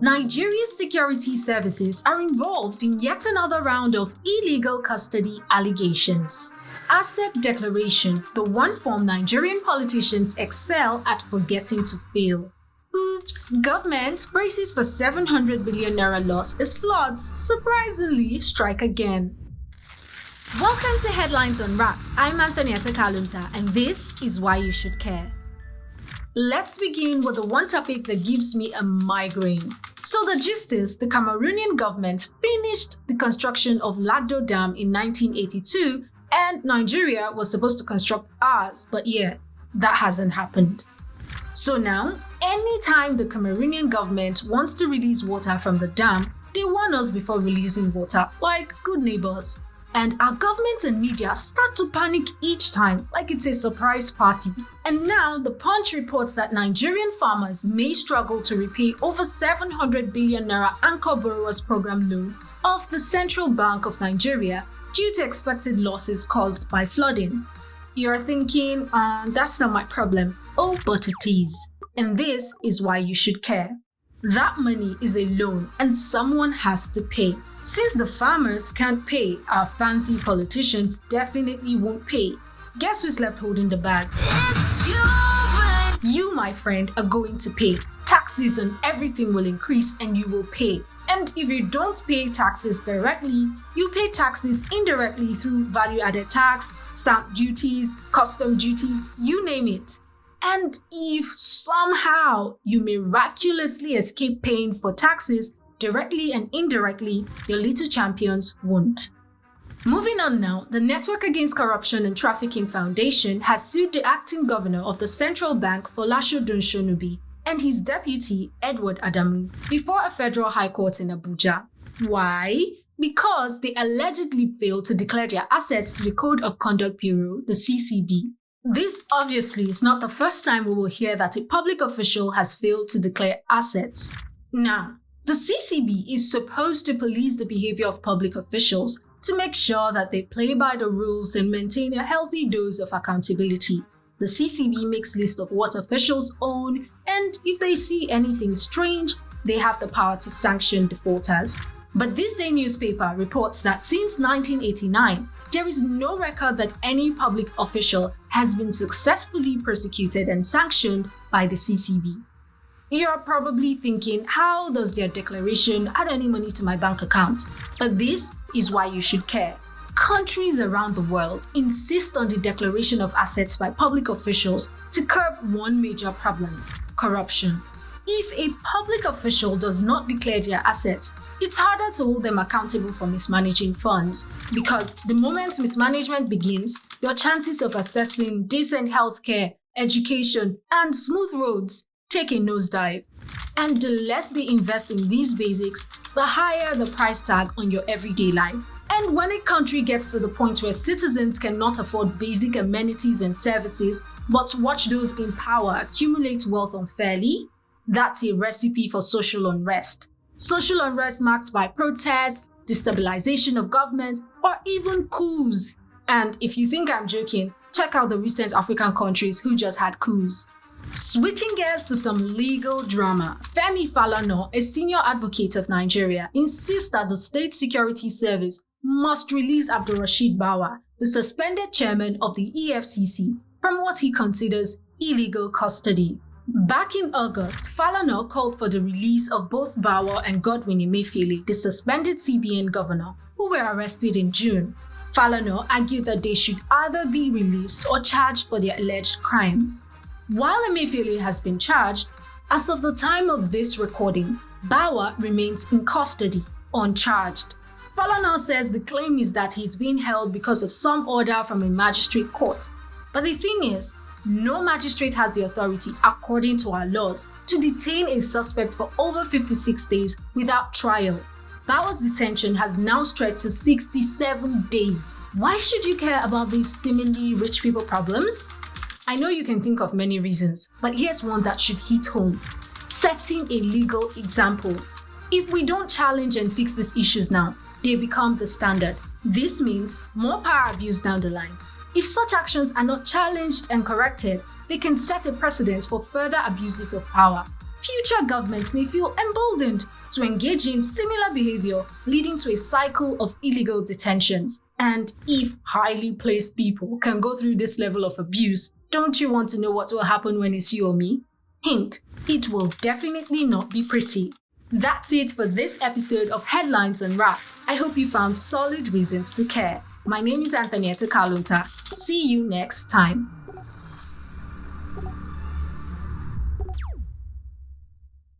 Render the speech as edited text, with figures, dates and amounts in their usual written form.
Nigeria's security services are involved in yet another round of illegal custody allegations. Asset declaration, the one form Nigerian politicians excel at forgetting to fail. Oops, government braces for 700 billion naira loss as floods surprisingly strike again. Welcome to Headlines Unwrapped. I'm Anthonieta Kalunta, and this is why you should care. Let's begin with the one topic that gives me a migraine. So the gist is, the Cameroonian government finished the construction of Lagdo Dam in 1982, and Nigeria was supposed to construct ours, but yeah, that hasn't happened. So now, anytime the Cameroonian government wants to release water from the dam, they warn us before releasing water, like good neighbors. And our government and media start to panic each time, like it's a surprise party. And now the Punch reports that Nigerian farmers may struggle to repay over 700 billion naira Anchor Borrowers Program loan of the Central Bank of Nigeria due to expected losses caused by flooding. You're thinking, that's not my problem. Oh, but it is. And this is why you should care. That money is a loan and someone has to pay. Since the farmers can't pay, our fancy politicians definitely won't pay. Guess who's left holding the bag? You, my friend, are going to pay. Taxes and everything will increase and you will pay. And if you don't pay taxes directly, you pay taxes indirectly through value-added tax, stamp duties, custom duties, you name it. And if somehow you miraculously escape paying for taxes, directly and indirectly, your little champions won't. Moving on now, the Network Against Corruption and Trafficking Foundation has sued the acting governor of the central bank, Folashodun Shonubi, and his deputy, Edward Adamu, before a federal high court in Abuja. Why? Because they allegedly failed to declare their assets to the Code of Conduct Bureau, the CCB. This obviously is not the first time we will hear that a public official has failed to declare assets. Now, the CCB is supposed to police the behavior of public officials to make sure that they play by the rules and maintain a healthy dose of accountability. The CCB makes lists of what officials own, and if they see anything strange, they have the power to sanction defaulters. But this day newspaper reports that since 1989, there is no record that any public official has been successfully prosecuted and sanctioned by the CCB. You're probably thinking, how does their declaration add any money to my bank account? But this is why you should care. Countries around the world insist on the declaration of assets by public officials to curb one major problem: corruption. If a public official does not declare their assets, it's harder to hold them accountable for mismanaging funds, because the moment mismanagement begins, your chances of accessing decent healthcare, education, and smooth roads take a nosedive. And the less they invest in these basics, the higher the price tag on your everyday life. And when a country gets to the point where citizens cannot afford basic amenities and services, but watch those in power accumulate wealth unfairly, that's a recipe for social unrest. Social unrest marked by protests, destabilization of government, or even coups. And if you think I'm joking, check out the recent African countries who just had coups. Switching gears to some legal drama, Falana, a senior advocate of Nigeria, insists that the State Security Service must release Abdulrasheed Bawa, the suspended chairman of the EFCC, from what he considers illegal custody. Back in August, Falana called for the release of both Bawa and Godwin Emefiele, the suspended CBN governor, who were arrested in June. Falana argued that they should either be released or charged for their alleged crimes. While Emefiele has been charged, as of the time of this recording, Bawa remains in custody, uncharged. Falana says the claim is that he's being held because of some order from a magistrate court. But the thing is, no magistrate has the authority, according to our laws, to detain a suspect for over 56 days without trial. Bawa's detention has now stretched to 67 days. Why should you care about these seemingly rich people problems? I know you can think of many reasons, but here's one that should hit home: setting a legal example. If we don't challenge and fix these issues now, they become the standard. This means more power abuse down the line. If such actions are not challenged and corrected, they can set a precedent for further abuses of power. future governments may feel emboldened to engage in similar behavior, leading to a cycle of illegal detentions. And if highly placed people can go through this level of abuse, don't you want to know what will happen when it's you or me? Hint, it will definitely not be pretty. That's it for this episode of Headlines Unwrapped. I hope you found solid reasons to care. My name is Anthonieta Kalunta. See you next time.